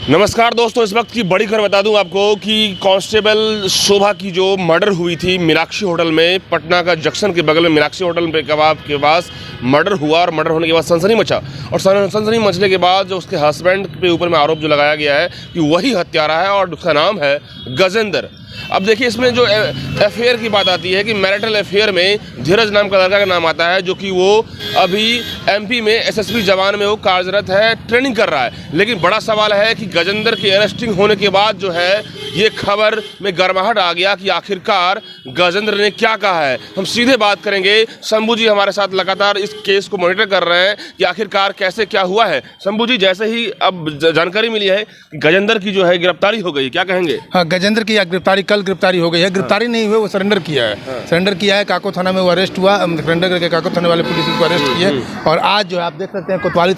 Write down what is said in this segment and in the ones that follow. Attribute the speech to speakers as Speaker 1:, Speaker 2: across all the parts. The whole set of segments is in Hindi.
Speaker 1: नमस्कार दोस्तों, इस वक्त की बड़ी खबर बता दूं आपको कि कांस्टेबल शोभा की जो मर्डर हुई थी मीनाक्षी होटल में, पटना का जंक्शन के बगल में मीनाक्षी होटल पे कबाब के पास मर्डर हुआ और मर्डर होने के बाद सनसनी मचा। और सनसनी मचने के बाद जो उसके हस्बैंड के ऊपर में आरोप जो लगाया गया है कि वही हत्यारा है और उसका नाम है गजेंद्र। अब देखिए, इसमें जो अफेयर की बात आती है कि मैरिटल अफेयर में धीरज नाम का लड़का का नाम आता है, जो कि वो अभी एमपी में एसएसबी जवान में वो कार्यरत है, ट्रेनिंग कर रहा है। लेकिन बड़ा सवाल है कि गजेंद्र की अरेस्टिंग होने के बाद जो है ये खबर में गर्माहट आ गया कि आखिरकार गजेंद्र ने क्या कहा है। हम सीधे बात करेंगे, शंभू जी हमारे साथ लगातार इस केस को मॉनिटर कर रहे हैं कि आखिरकार कैसे क्या हुआ है। शंभू जी, जैसे ही अब जानकारी मिली है कि गजेंद्र की जो है गिरफ्तारी हो गई, क्या कहेंगे?
Speaker 2: हाँ, गजेंद्र की गिरफ्तारी कल गिरफ्तारी हो गई है। गिरफ्तारी नहीं हुई, वो सरेंडर किया है। सरेंडर किया है, काको थाना में वो अरेस्ट हुआ। सरेंडर करके काको थाने वाले पुलिस उसको अरेस्ट किए। और आज जो है आप देख सकते हैं कोतवाली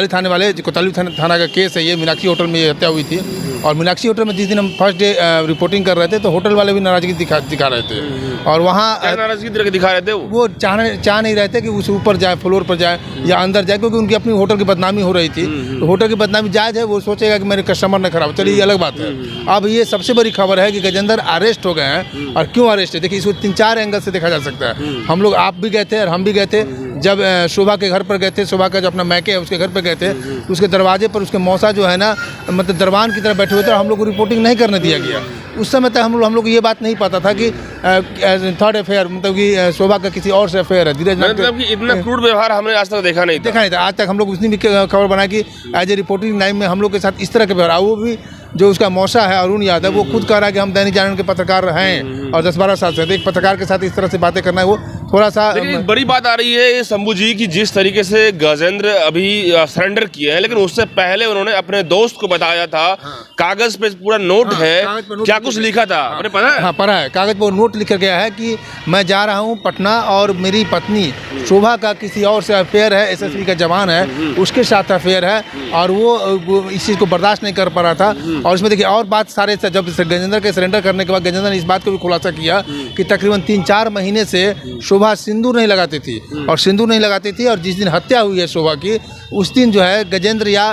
Speaker 2: थाना का केस है ये। मीनाक्षी होटल में ये हत्या हुई थी। और मीनाक्षी होटल में जिस दिन हम फर्स्ट डे रिपोर्टिंग कर रहे थे तो होटल वाले भी नाराजगी दिखा रहे थे। और वहाँ
Speaker 1: नाराजगी दिखा रहे थे,
Speaker 2: वो चाह नहीं रहे थे कि उस ऊपर जाए, फ्लोर पर जाए या अंदर जाए, क्योंकि उनकी अपनी होटल की बदनामी हो रही थी। तो होटल की बदनामी जायज़ है, वो सोचेगा कि मेरे कस्टमर ने खराब, चलिए ये अलग बात है। अब ये सबसे बड़ी खबर है कि गजेंद्र अरेस्ट हो गए हैं। और क्यों अरेस्ट है, देखिए इसको 3-4 एंगल से देखा जा सकता है। हम लोग, आप भी गए थे और हम भी गए थे, जब शोभा के घर पर गए थे, शोभा का जो अपना मैके है उसके घर पर गए थे, तो उसके दरवाजे पर उसके मौसा जो है ना, मतलब दरबान की तरह बैठे हुए थे और हम लोग को रिपोर्टिंग नहीं करने दिया गया। उस समय तक हम लोग ये बात नहीं पता था कि थर्ड अफेयर, मतलब कि शोभा का किसी और से अफेयर है। धीरज
Speaker 1: मतलब कि इतना क्रूड व्यवहार हमने आज तक देखा नहीं था।
Speaker 2: आज तक हम लोग उसने भी खबर बनाई कि एज ए रिपोर्टिंग टाइम में हम लोग के साथ इस तरह के व्यवहार। वो भी जो उसका मौसा है अरुण यादव, वो खुद कह रहा है कि हम दैनिक जागरण के पत्रकार हैं और 10-12 साल से, एक पत्रकार के साथ इस तरह से बातें करना है वो थोड़ा सा
Speaker 1: बड़ी बात आ रही है शंभू जी की। जिस तरीके से गजेंद्र अभी सरेंडर किए हैं, लेकिन उससे पहले उन्होंने अपने दोस्त को बताया था। कागज पे पूरा नोट है, क्या कुछ लिखा था आपने पढ़ा है?
Speaker 2: हाँ, पढ़ा है। कागज पर नोट लिखा गया है कि मैं जा रहा हूँ पटना और मेरी पत्नी शोभा का किसी और से अफेयर है, एसएसबी का जवान है, उसके साथ अफेयर है और वो इस चीज़ को बर्दाश्त नहीं कर पा रहा था। और इसमें देखिए और बात सारे से, जब गजेंद्र के सरेंडर करने के बाद गजेंद्र ने इस बात को भी खुलासा किया कि तकरीबन 3-4 महीने से शोभा सिंदूर नहीं लगाती थी और सिंदूर नहीं लगाती थी। और जिस दिन हत्या हुई है शोभा की, उस दिन जो है गजेंद्र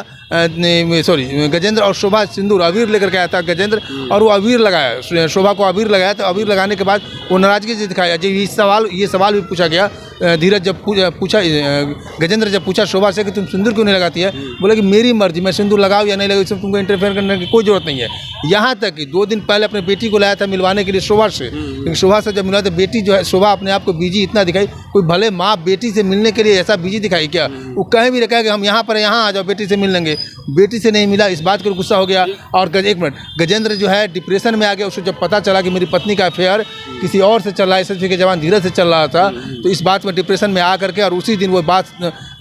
Speaker 2: और शोभा सिंदूर अबीर लेकर के आया था गजेंद्र, और वो अबीर लगाया, शोभा को अबीर लगाया। तो अबीर लगाने के बाद वो नाराजगी से दिखाया। जब ये सवाल भी पूछा गया, धीरज जब पूछा, गजेंद्र जब पूछा शोभा से कि तुम सिंदूर क्यों नहीं लगाती है, बोले कि मेरी मर्जी, मैं सिंदूर लगाऊँ या नहीं लगाऊँ, इसमें तुमको इंटरफेयर करने की कोई जरूरत नहीं है। यहाँ तक कि 2 दिन पहले अपने बेटी को लाया था मिलवाने के लिए शोभा से, लेकिन शोभा से जब मिला तो बेटी जो है, शोभा अपने आप को बिजी इतना दिखाई। कोई भले माँ बेटी से मिलने के लिए ऐसा बिजी दिखाई क्या? वो कहीं भी रखा कि हम यहाँ पर यहाँ आ जाओ, बेटी से मिल लेंगे। बेटी से नहीं मिला, इस बात को गुस्सा हो गया। और एक मिनट, गजेंद्र जो है डिप्रेशन में आ गया। उसको जब पता चला कि मेरी पत्नी का अफेयर किसी और से चल रहा है, एसएसबी के जवान धीरज से चल रहा था, तो इस बात में डिप्रेशन में आ करके, और उसी दिन वो बात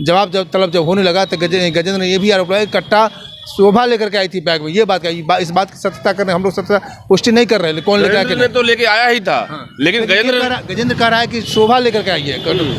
Speaker 2: जब होने लगा तो गजेंद्र ने ये भी आरोप लगाया कट्टा शोभा लेकर के आई थी बैग में। ये बात इस बात की सत्यता करने हम लोग सत्यता पुष्टि नहीं कर रहे हैं। कौन लेकर आके?
Speaker 1: तो लेके आया ही था। हाँ। लेकिन
Speaker 2: गजेंद्र कह रहा है कि शोभा लेकर के आई है।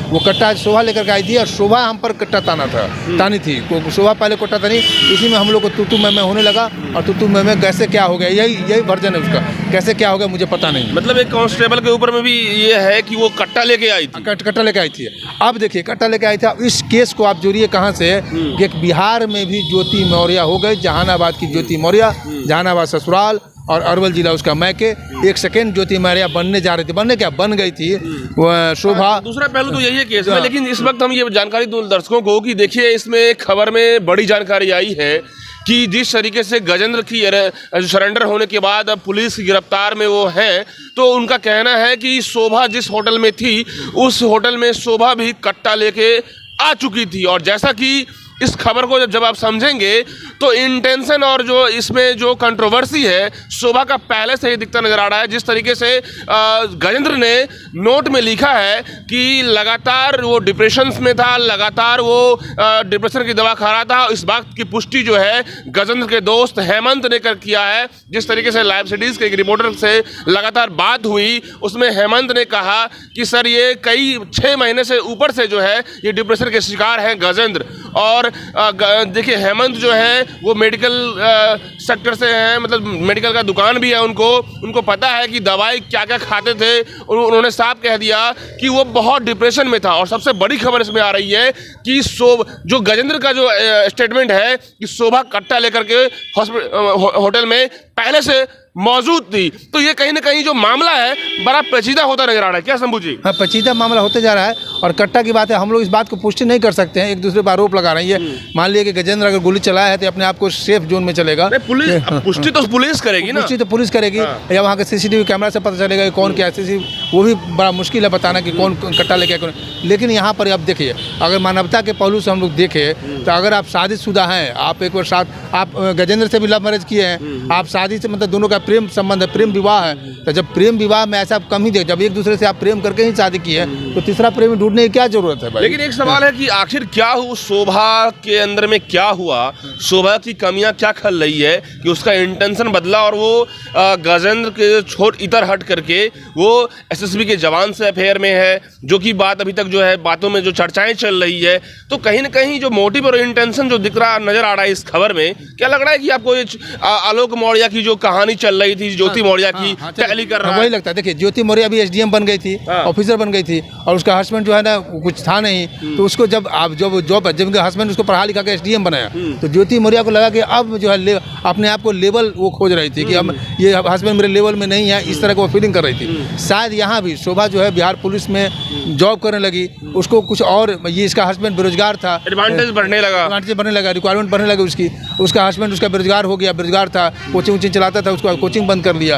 Speaker 2: वो कट्टा शोभा लेकर के आई थी और शोभा हम पर कट्टा तानी थी। शोभा पहले कट्टा तानी, इसी में हम लोग को तू मैं होने लगा। और तू मैं कैसे क्या हो गया, यही वर्जन है उसका। कैसे क्या हो गया मुझे पता नहीं।
Speaker 1: मतलब एक कांस्टेबल के ऊपर में भी ये है कि वो कट्टा लेके आई थी।
Speaker 2: कट्टा लेके आई थी। अब देखिए, कट्टा लेके आई थी। इस केस को आप जोड़िए कहाँ से, कि बिहार में भी ज्योति मौर्य हो गए। जहानाबाद की ज्योति मौर्य, जहानाबाद ससुराल और अरवल जिला उसका मैके। एक सेकेंड ज्योति मौर्य बनने जा रही थी, बन गई थी शोभा।
Speaker 1: दूसरा पहलू तो यही है केस में। लेकिन इस वक्त हम ये जानकारी दूं दर्शकों को कि देखिए, इसमें खबर में बड़ी जानकारी आई है कि जिस तरीके से गजेंद्र की सरेंडर होने के बाद अब पुलिस की गिरफ्तार में वो हैं, तो उनका कहना है कि शोभा जिस होटल में थी, उस होटल में शोभा भी कट्टा लेके आ चुकी थी। और जैसा कि इस खबर को जब आप समझेंगे तो इंटेंशन और जो इसमें जो कंट्रोवर्सी है शोभा का पहले से ही दिखता नजर आ रहा है। जिस तरीके से गजेंद्र ने नोट में लिखा है कि लगातार वो डिप्रेशन में था, लगातार वो डिप्रेशन की दवा खा रहा था। इस बात की पुष्टि जो है गजेंद्र के दोस्त हेमंत ने किया है। जिस तरीके से लाइव सिटीज़ के एक रिपोर्टर से लगातार बात हुई, उसमें हेमंत ने कहा कि सर ये 6 महीने से ऊपर से जो है ये डिप्रेशन के शिकार हैं गजेंद्र। और देखिए, हेमंत जो है वो मेडिकल सेक्टर से हैं, मतलब मेडिकल का दुकान भी है उनको पता है कि दवाई क्या क्या खाते थे। उन्होंने साफ कह दिया कि वो बहुत डिप्रेशन में था। और सबसे बड़ी खबर इसमें आ रही है कि जो गजेंद्र का जो स्टेटमेंट है कि शोभा कट्टा लेकर के होटल में पहले से मौजूद थी, तो ये कहीं ना कहीं जो मामला है बड़ा पेचीदा होता नजर आ रहा है। क्या शंभू जी?
Speaker 2: हाँ, पेचीदा मामला होते जा रहा है और कट्टा की बात है, हम लोग इस बात को पुष्टि नहीं कर सकते हैं, एक दूसरे पर आरोप लगा रहे हैं। ये मान लिया कि गजेंद्र अगर गोली चलाया है तो अपने आप को सेफ जोन में चलेगा।
Speaker 1: पुलिस पुष्टि तो पुलिस करेगी ना,
Speaker 2: पुष्टि तो पुलिस करेगी, या वहाँ के सीसीटीवी कैमरा से पता चलेगा कि कौन क्या सीसीटीवी, वो भी बड़ा मुश्किल है बताना कि कौन कट्टा लेके कौन। लेकिन यहाँ पर अब देखिए, अगर मानवता के पहलू से हम लोग देखें तो अगर आप शादीशुदा हैं, आप एक बार साथ आप गजेंद्र से भी लव मैरिज किए हैं, आप शादी से मतलब दोनों का प्रेम संबंध है, प्रेम विवाह है, तो जब प्रेम विवाह में ऐसा कम ही दे, जब एक दूसरे से आप प्रेम करके ही शादी की है तो तीसरा प्रेम ढूंढने की क्या जरूरत है भाई?
Speaker 1: लेकिन एक सवाल है कि आखिर क्या हुआ, शोभा के अंदर में क्या हुआ, शोभा की कमियां क्या खल रही है कि उसका इंटेंशन बदला और वो गजेंद्र के छोड़ इतर हट करके वो एसएसबी के जवान से अफेयर में है, जो कि बात अभी तक जो है बातों में जो चर्चाएं चल रही है। तो कहीं ना कहीं जो मोटिव और इंटेंशन जो दिख रहा नजर आ रहा है इस खबर में, क्या लग रहा है कि आपको ये आलोक मौर्य की जो कहानी चल रही थी, ज्योति मौर्य की टैली कर रहा है?
Speaker 2: वही लगता है। देखिए, ज्योति मौर्य अभी एसडीएम बन गई थी, ऑफिसर बन गई थी, और उसका हस्बैंड जो है ना कुछ था नहीं, तो उसको जब हस्बैंड उसको पढ़ा लिखा के एसडीएम बनाया, तो ज्योति मौर्य को लगा कि अब जो है अपने आप को लेवल वो खोज रही थी कि अब ये हस्बैंड मेरे लेवल में नहीं है, इस तरह की वो फीलिंग कर रही थी। शायद यहाँ भी शोभा जो है बिहार पुलिस में जॉब करने लगी, उसको कुछ और, ये इसका हस्बैंड बेरोजगार था,
Speaker 1: एडवांटेज बढ़ने लगा,
Speaker 2: रिक्वायरमेंट बढ़ने लगी उसकी, उसका हस्बैंड उसका बेरोजगार हो गया, बेरोजगार था, कोचिंग चलाता था, उसको कोचिंग बंद कर लिया,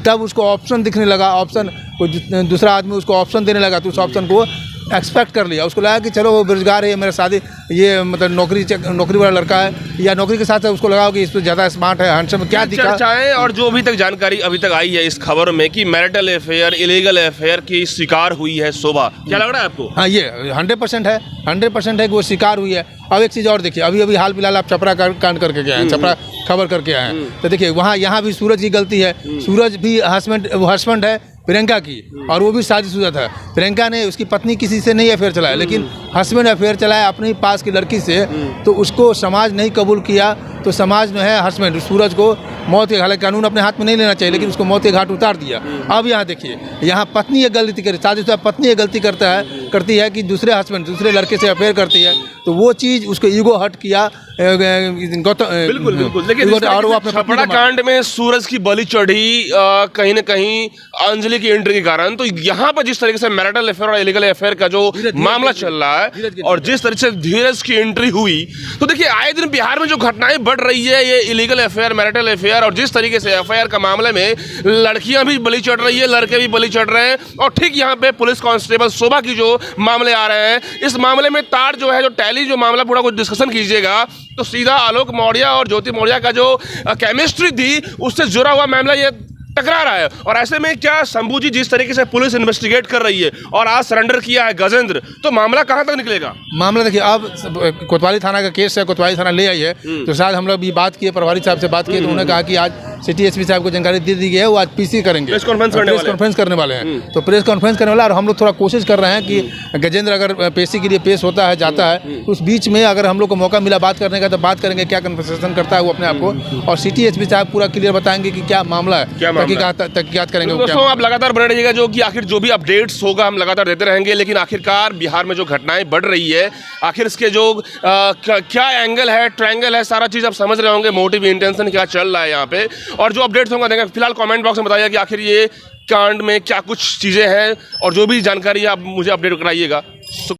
Speaker 2: तब उसको ऑप्शन दिखने लगा, ऑप्शन कोई दूसरा आदमी उसको ऑप्शन देने लगा, तो उस ऑप्शन को एक्सपेक्ट कर लिया, उसको लगा कि चलो वो बेरोजगार है, मेरा शादी ये मतलब नौकरी वाला लड़का है, या नौकरी के साथ उसको लगा कि इसमें ज़्यादा स्मार्ट है, हैंडसम, क्या दिखा।
Speaker 1: चर्चाएं और जो अभी तक जानकारी अभी तक आई है इस खबर में कि मैरिटल अफेयर, इलीगल अफेयर की शिकार हुई है शोभा, क्या लग रहा है आपको?
Speaker 2: हाँ, ये 100% है, 100% है कि वो शिकार हुई है। अब एक चीज़ और देखिए, अभी हाल फिलहाल आप छपरा कांड करके गए हैं, छपरा खबर करके आए हैं, तो देखिए वहाँ यहाँ भी सूरज की गलती है। सूरज भी हस्बैंड है प्रियंका की, और वो भी शादीशुदा था। प्रियंका ने, उसकी पत्नी किसी से नहीं अफेयर चलाया, लेकिन हस्बैंड अफेयर चलाया अपने पास की लड़की से, तो उसको समाज नहीं कबूल किया, तो समाज में है हस्बैंड सूरज को मौत के, हालांकि कानून अपने हाथ में नहीं लेना चाहिए, लेकिन उसको मौत के घाट उतार दिया। अब यहाँ देखिए, यहाँ पत्नी ये गलती करे, शादीशुदा पत्नी ये गलती करती है कि दूसरे लड़के से अफेयर करती है, तो वो चीज़ उसको ईगो हट किया गौतम।
Speaker 1: बिल्कुल। लेकिन और वो अपने छपरा कांड में सूरज की बलि चढ़ी कहीं न कहीं अंजलि की एंट्री के कारण। तो यहाँ पर जिस तरीके से मैरिटल अफेयर और इलीगल अफेयर का जो मामला चल रहा है और जिस तरीके से धीरज की एंट्री हुई, तो देखिए आए दिन बिहार में जो घटनाएं बढ़ रही है, ये इलीगल अफेयर, मैरिटल अफेयर, और जिस तरीके से एफआईआर का मामले में लड़कियां भी बलि चढ़ रही है, लड़के भी बलि चढ़ रहे हैं, और ठीक यहाँ पे पुलिस कांस्टेबल शोभा की जो मामले आ रहे हैं, इस मामले में तार जो है, जो टैली जो मामला पूरा कुछ डिस्कशन कीजिएगा तो सीधा आलोक मौर्य और ज्योति मौर्य का जो केमिस्ट्री थी उससे जुड़ा हुआ मामला ये टकरा रहा है। और ऐसे में क्या शंभू जी, जिस तरीके से पुलिस इन्वेस्टिगेट कर रही है और आज सरेंडर किया है गजेंद्र, तो मामला कहां तक निकलेगा?
Speaker 2: मामला देखिए, अब कोतवाली थाना का केस है, कोतवाली थाना ले आई है, तो शायद हम लोग भी बात किए, प्रभारी साहब से बात किए, तो उन्होंने कहा कि आज सिटी एसपी साहब को जानकारी दे दी गई है, वो आज पीसी करेंगे, प्रेस कॉन्फ्रेंस करने वाले हैं। तो प्रेस कॉन्फ्रेंस करने वाला, और हम लोग थोड़ा कोशिश कर रहे हैं कि गजेंद्र अगर पेशी के लिए पेश होता है, जाता है, तो उस बीच में अगर हम लोग को मौका मिला बात करने का तो बात करेंगे, क्या कन्वर्सेशन करता है वो अपने आप को, और सिटी एसपी साहब पूरा क्लियर बताएंगे कि क्या मामला है, तहकीकात करेंगे।
Speaker 1: दोस्तों, आप लगातार बने रहिएगा, जो कि आखिर जो भी अपडेट्स होगा हम लगातार देते रहेंगे। लेकिन आखिरकार बिहार में जो घटनाएं बढ़ रही है, आखिर इसके जो क्या एंगल है, ट्रायंगल है, सारा चीज़ आप समझ रहे होंगे, मोटिव इंटेंशन क्या चल रहा है यहाँ पे, और जो अपडेट्स होंगे देंगे। फिलहाल कमेंट बॉक्स में बताइए कि आखिर ये कांड में क्या कुछ चीज़ें हैं, और जो भी जानकारी है आप मुझे अपडेट कराइएगा।